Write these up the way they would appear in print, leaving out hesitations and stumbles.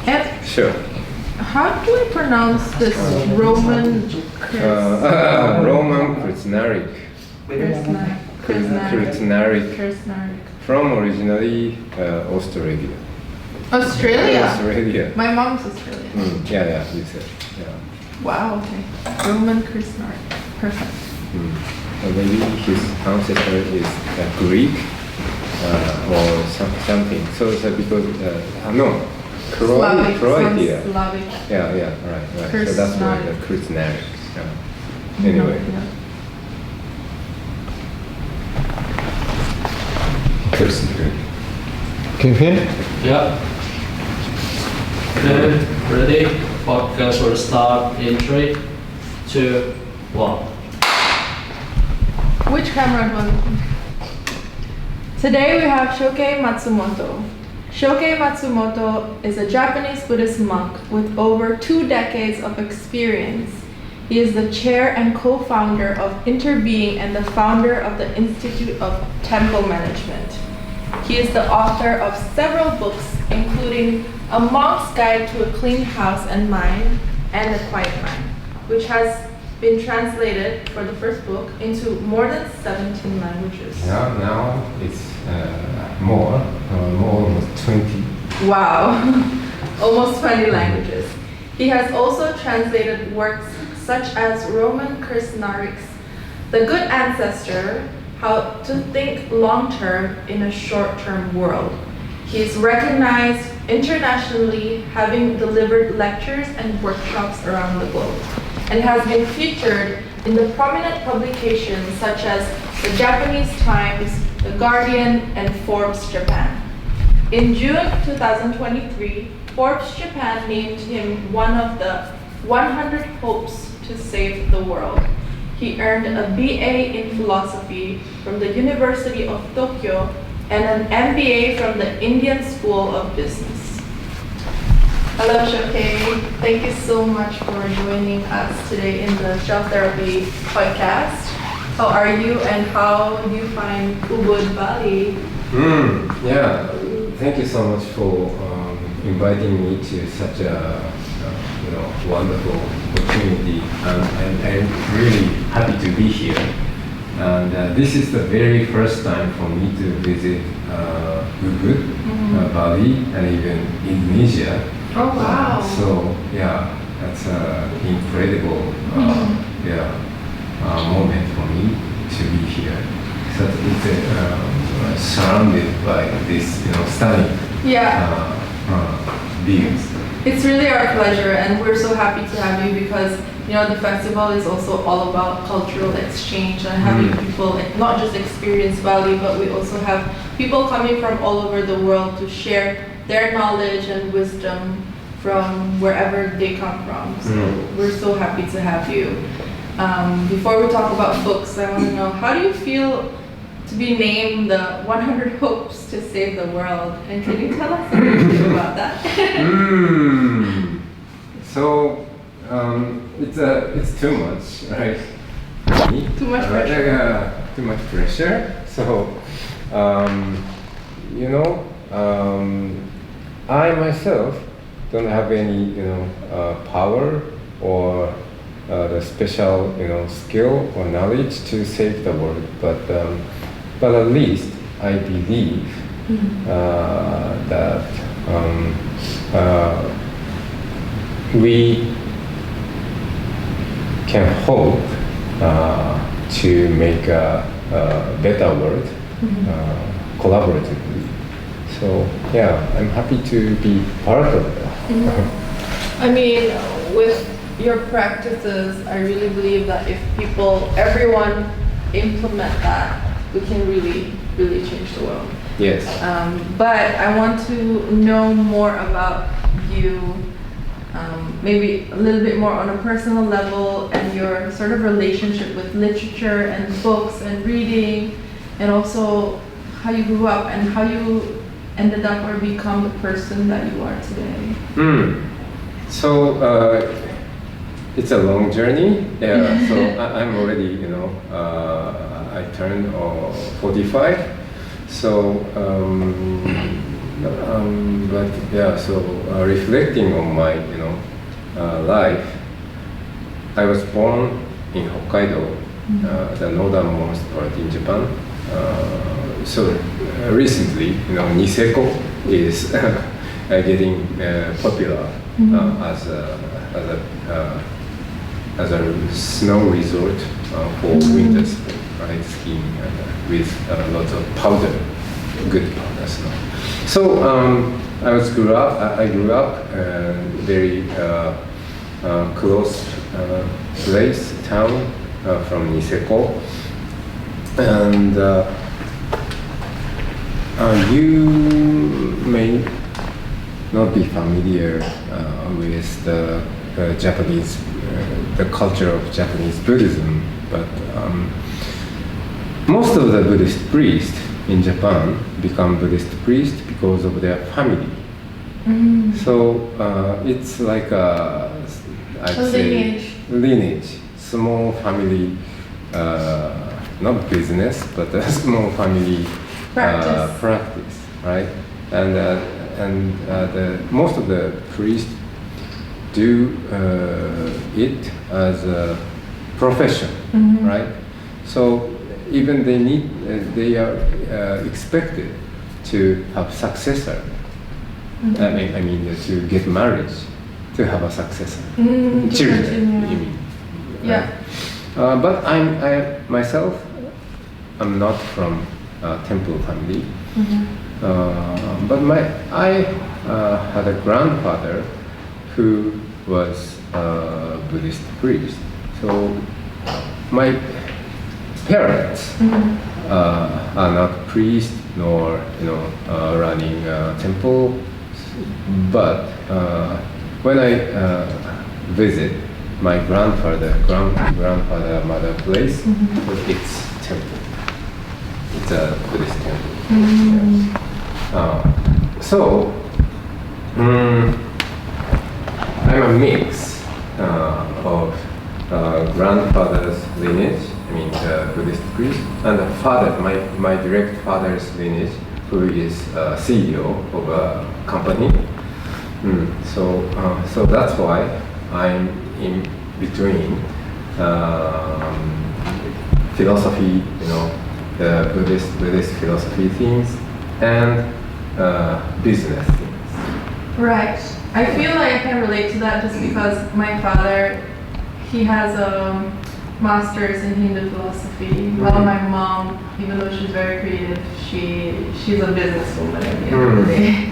And Sure. how do I pronounce this Roman Roman Krznaric. Krznaric. From originally Australia. Australia? My mom's Australian. Yeah, you said. Yeah. Wow, okay. Roman Krznaric. Perfect. Maybe his ancestor is Greek or something. So it's because, no, Croatia. Slavic. Yeah, right. So that's why the Krznaric. Anyway. Can you hear? Yeah. Okay, ready? Podcast will start in 3, 2, 1. Which camera was it? Today we have Shohei Matsumoto. Shohei Matsumoto is a Japanese Buddhist monk with over 2 decades of experience. He is the chair and co-founder of Interbeing and the founder of the Institute of Temple Management. He is the author of several books, including A Monk's Guide to a Clean House and Mind and A Quiet Mind, which has been translated for the first book into more than 17 languages. Now it's more, almost 20. Wow, almost 20 languages. He has also translated works such as Roman Krznaric's The Good Ancestor, How to Think Long-Term in a Short-Term World. He is recognized internationally, having delivered lectures and workshops around the globe, and has been featured in the prominent publications such as the Japanese Times, The Guardian, and Forbes Japan. In June 2023, Forbes Japan named him one of the 100 hopes to save the world. He earned a BA in philosophy from the University of Tokyo and an MBA from the Indian School of Business. Hello, Shohei. Thank you so much for joining us today in the Shelf Therapy podcast. How are you and how do you find Ubud, Bali? Yeah, thank you so much for inviting me to such a wonderful opportunity, and I'm really happy to be here. And this is the very first time for me to visit Ubud, Bali, and even Indonesia. Oh wow! So yeah, that's an incredible moment for me to be here. So it's surrounded by this stunning views. It's really our pleasure, and we're so happy to have you because the festival is also all about cultural exchange and having people not just experience Bali, but we also have people coming from all over the world to share their knowledge and wisdom from wherever they come from. So we're so happy to have you. Before we talk about books, I want to know, how do you feel to be named the 100 Hopes to Save the World? And can you tell us a little bit about that? So it's too much, right? Too much pressure. Too much pressure. So I myself don't have any power or the special skill or knowledge to save the world, but at least I believe that we can hope to make a better world collaboratively. So yeah, I'm happy to be part of that. I mean, with your practices, I really believe that if everyone implement that, we can really, really change the world. Yes. But I want to know more about you, maybe a little bit more on a personal level and your sort of relationship with literature and books and reading, and also how you grew up and how you ended up or become the person that you are today. So it's a long journey. Yeah. So I'm already, I turned 45. So but yeah, so reflecting on my, life, I was born in Hokkaido, the northernmost part in Japan. Recently, Niseko is getting popular as a snow resort for winter sport, right? Skiing with lots of powder, good powder snow. So I grew up very close place, town from Niseko, and you may not be familiar with the Japanese, the culture of Japanese Buddhism, but most of the Buddhist priests in Japan become Buddhist priests because of their family. So it's like I'd say lineage, small family, not business, but a small family practice, right? And most of the priests do it as a profession, right? So even they are expected to have successor. I mean to get married, to have a successor, children. You mean? Yeah. Right? But I myself, I'm not from temple family. But I had a grandfather who was a Buddhist priest. So my parents are not priests nor running a temple. But when I visit my grandfather mother place, it's temple. It's a Buddhist temple. So I'm a mix of grandfather's lineage, I mean the Buddhist priest, and the father, my direct father's lineage, who is CEO of a company. So that's why I'm in between philosophy, the Buddhist philosophy things and business things. Right. I feel like I can relate to that just because my father, he has a master's in Hindu philosophy, while my mom, even though she's very creative, she's a businesswoman at the end of the day.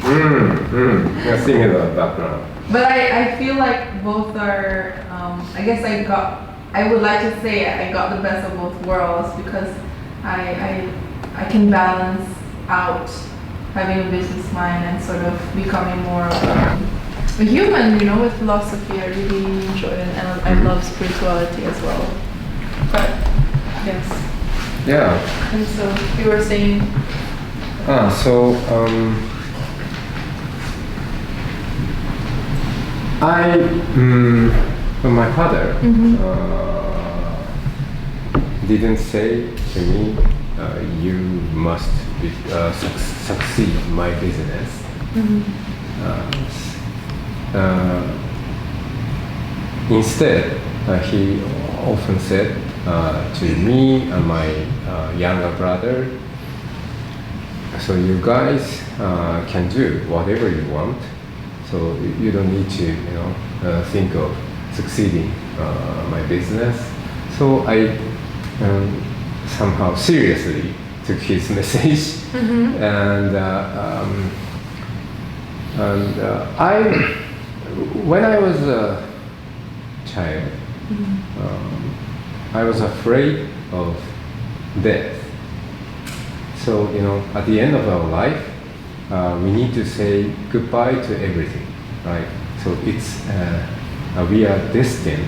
A similar background. But I feel like both are, I guess I would like to say I got the best of both worlds because I can balance out having a business mind and sort of becoming more of a human, with philosophy. I really enjoy it, and I love spirituality as well. But yes. Yeah. And so you were saying. My father didn't say to me, "You must succeed my business." Instead, he often said to me and my younger brother, "So you guys can do whatever you want. So you don't need to, think of succeeding my business." So I somehow seriously took his message, and when I was a child, I was afraid of death. So at the end of our life, we need to say goodbye to everything, right? So it's we are destined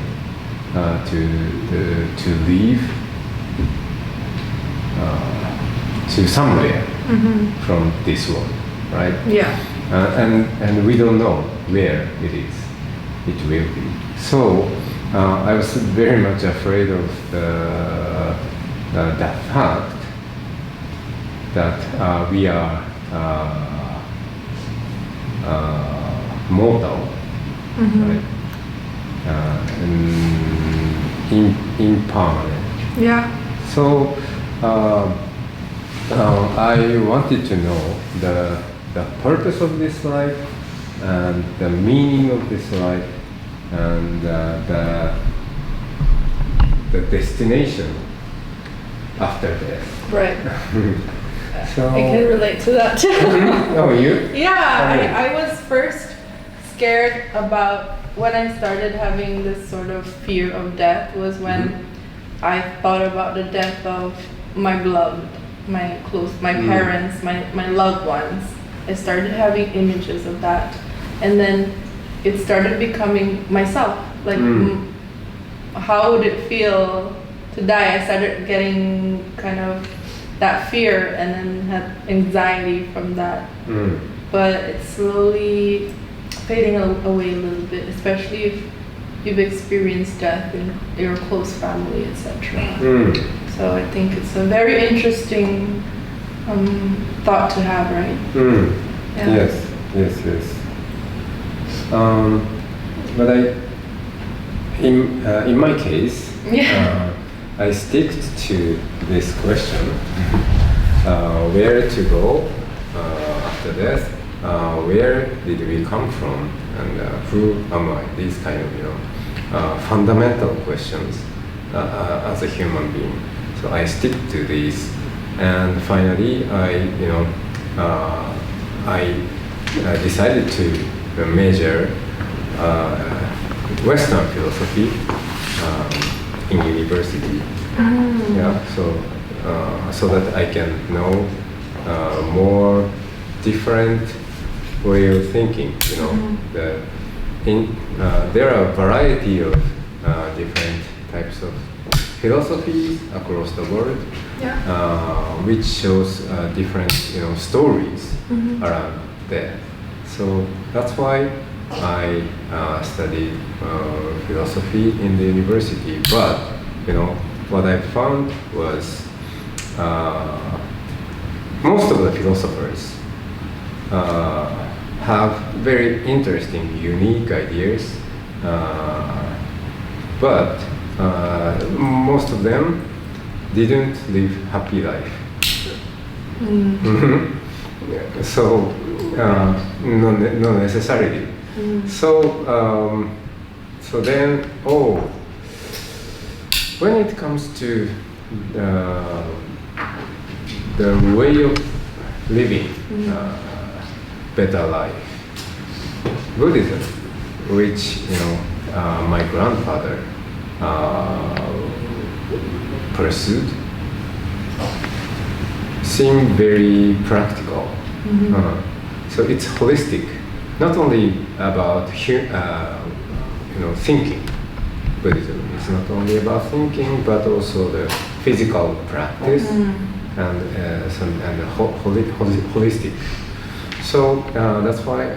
to leave to somewhere from this world, right? Yeah. And we don't know where it will be. So I was very much afraid of that fact that we are mortal, right? Impermanent. Yeah. So I wanted to know the purpose of this life and the meaning of this life and the destination after death. Right. So I can relate to that too. oh, you? Yeah, I was first scared about when I started having this sort of fear of death was when I thought about the death of my beloved, my parents, my loved ones. I started having images of that, and then it started becoming myself. Like, how would it feel to die? I started getting kind of that fear, and then had anxiety from that. But it's slowly fading away a little bit, especially if you've experienced death in your close family, etc. So I think it's a very interesting thought to have, right? Yeah. Yes. But in my case, I stick to this question: where to go after death? Where did we come from? And who am I? These kind of fundamental questions as a human being. So I stick to these, and finally I decided to major Western philosophy in university. Yeah, so that I can know more different way of thinking. There are a variety of different types of philosophies across the world, which shows different stories around there. So that's why I studied philosophy in the university. But what I found was most of the philosophers have very interesting, unique ideas, but most of them didn't live happy life. So not necessarily. So then, when it comes to the way of living better life, Buddhism, which my grandfather pursued, seemed very practical. So it's holistic, not only about thinking. Buddhism is not only about thinking, but also the physical practice and holistic. So that's why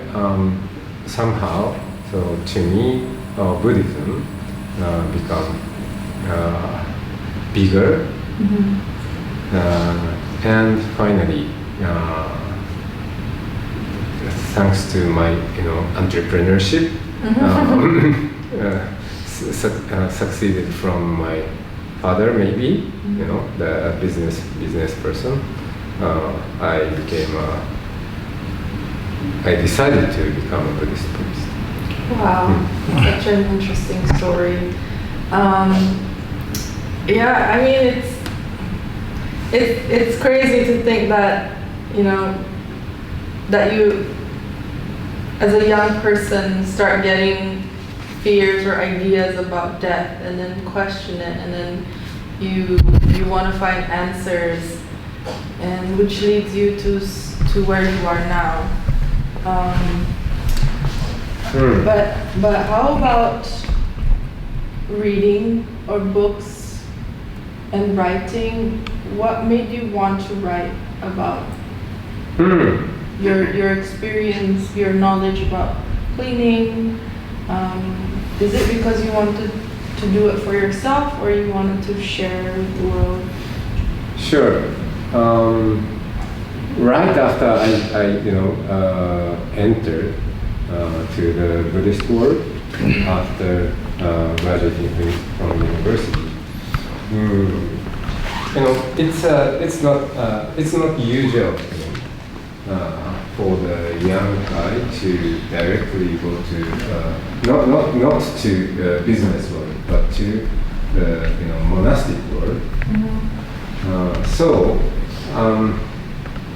somehow, so to me, Buddhism become bigger, and finally, thanks to my entrepreneurship, succeeded from my father, maybe the business person. I decided to become a Buddhist priest. Wow, such an interesting story. Yeah, I mean it's crazy to think that that you, as a young person, start getting fears or ideas about death, and then question it, and then you want to find answers, and which leads you to where you are now. But how about reading or books and writing? What made you want to write about your experience, your knowledge about cleaning? Is it because you wanted to do it for yourself, or you wanted to share with the world? Sure. right after I entered to the Buddhist world after graduating from university. It's not usual for the young guy to directly go to not to business world, but to the monastic world.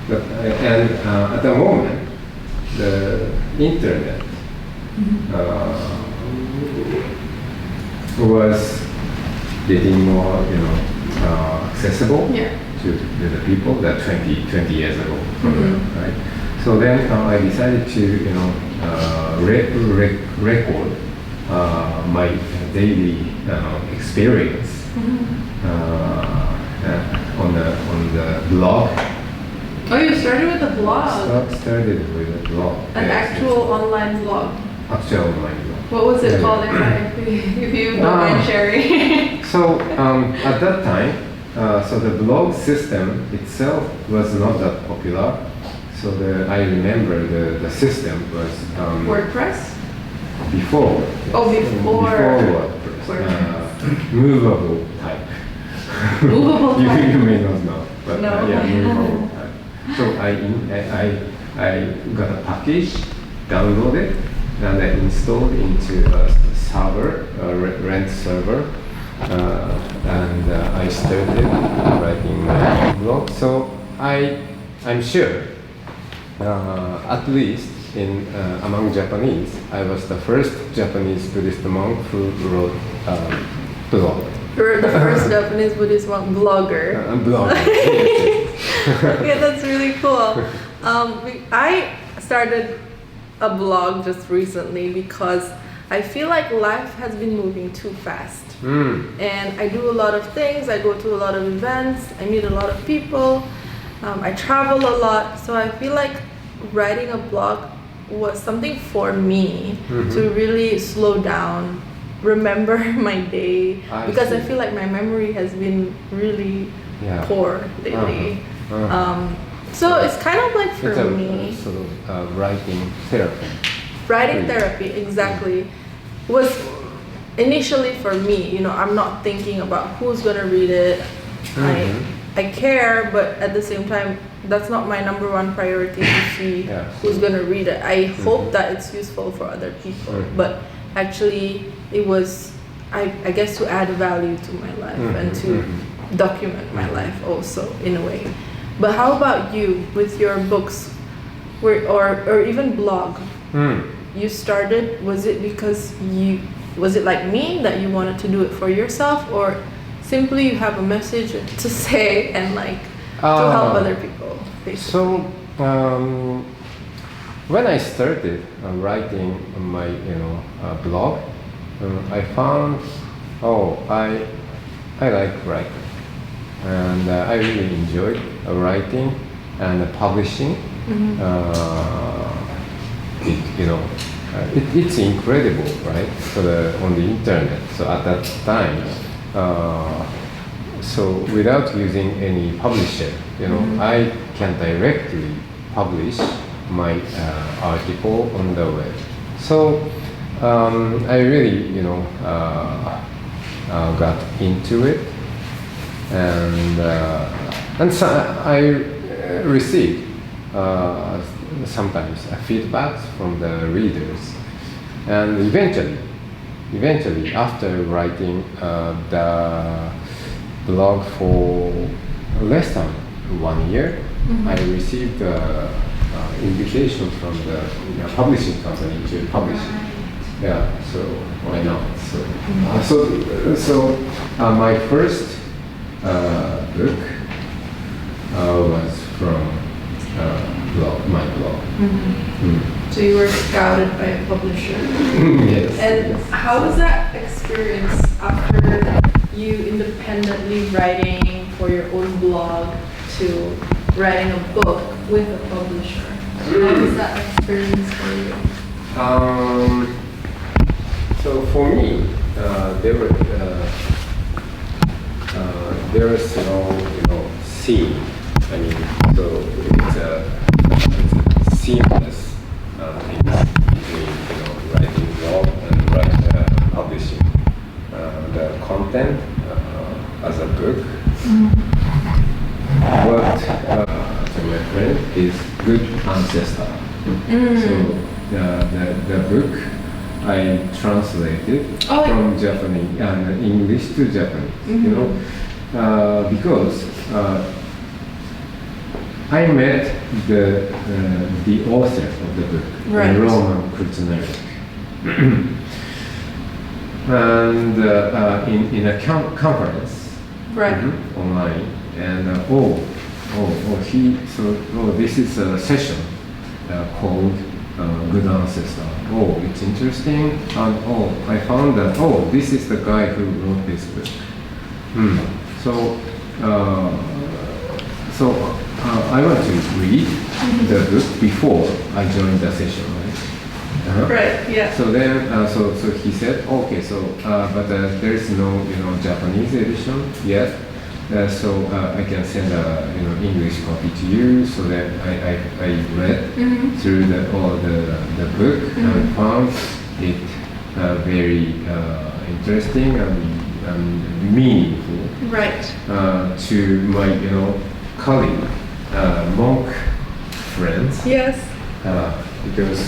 At the moment, the internet was getting more accessible to the people that 20 years ago, right? So then I decided to record my daily experience on the blog. Oh, you started with a blog? Started with a blog. An actual online blog? Actual online blog. What was it called, if you don't mind sharing? So at that time, so the blog system itself was not that popular. So I remember the system was WordPress? Before. Oh, before WordPress. Movable type. Movable type? You may not know, but no. Movable type. So I got a package, downloaded, and I installed into a server, a rent server, and I started writing my blog. So I'm sure, at least among Japanese, I was the first Japanese Buddhist monk who wrote blog. You're the first Japanese Buddhist monk blogger. Blogger. Okay, that's really cool. I started a blog just recently because I feel like life has been moving too fast. And I do a lot of things, I go to a lot of events, I meet a lot of people, I travel a lot, so I feel like writing a blog was something for me to really slow down, remember my day, because I feel like my memory has been really poor lately. So it's kind of like for me, sort of writing therapy. Writing therapy, exactly, was initially for me. I'm not thinking about who's gonna read it. I care, but at the same time, that's not my number one priority to see who's gonna read it. I hope that it's useful for other people, but actually it was, I guess, to add value to my life and to document my life also in a way. But how about you with your books, or even blog? You started, was it because was it like me that you wanted to do it for yourself, or simply you have a message to say and like to help other people, basically? So when I started writing my blog, I found I like writing, and I really enjoyed writing and publishing. It's incredible, right? On the internet. So at that time, so without using any publisher, I can directly publish my article on the web. So I really, got into it, and so I received sometimes feedbacks from the readers, and eventually after writing the blog for less than 1 year, I received an invitation from the publishing company to publish it. Yeah, so why not? So my first book was from my blog. So you were scouted by a publisher. Yes. And how was that experience after you independently writing for your own blog to writing a book with a publisher? How was that experience for you? So for me, there was no scene I mean, so it's a seamless thing between writing blog and publishing the content as a book. What to my friend is good ancestor. So the book I translated from Japanese and English to Japanese. Because I met the author of the book, Roman Kurtzenberg, and in a conference online, and this is a session called Good Ancestor. Oh, it's interesting, and I found that this is the guy who wrote this book. So I want to read the book before I joined the session, right? Right. Yeah. So then, so he said, okay, but there is no Japanese edition yet. So I can send a English copy to you. So then I read through the book and found it very interesting and meaningful. Right. To my colleague, monk friends. Yes. Because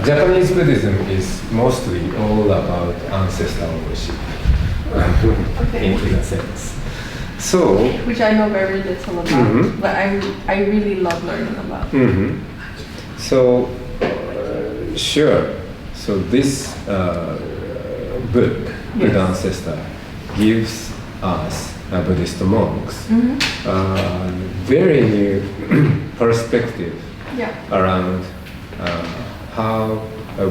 Japanese Buddhism is mostly all about ancestral worship. In a sense. So, which I know very little about, but I really love learning about. So, sure. So this book, Good Ancestor, gives us Buddhist monks very new perspective around how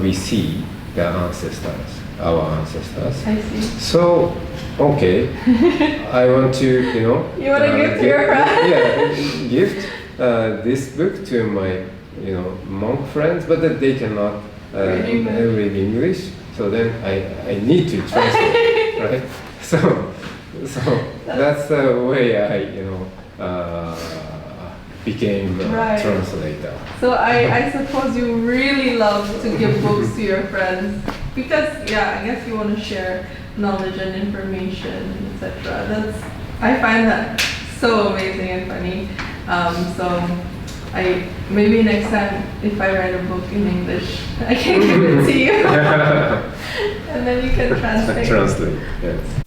we see the ancestors. Our ancestors. I see. So, okay, I want to, You want to give to your friend? gift this book to my, monk friends, but that they cannot read English. So then I need to translate, right? So that's the way I, became a translator. So I suppose you really love to give books to your friends because I guess you want to share knowledge and information, etc. I find that so amazing and funny. So maybe next time if I write a book in English, I can give it to you, and then you can translate. Translate. Yes.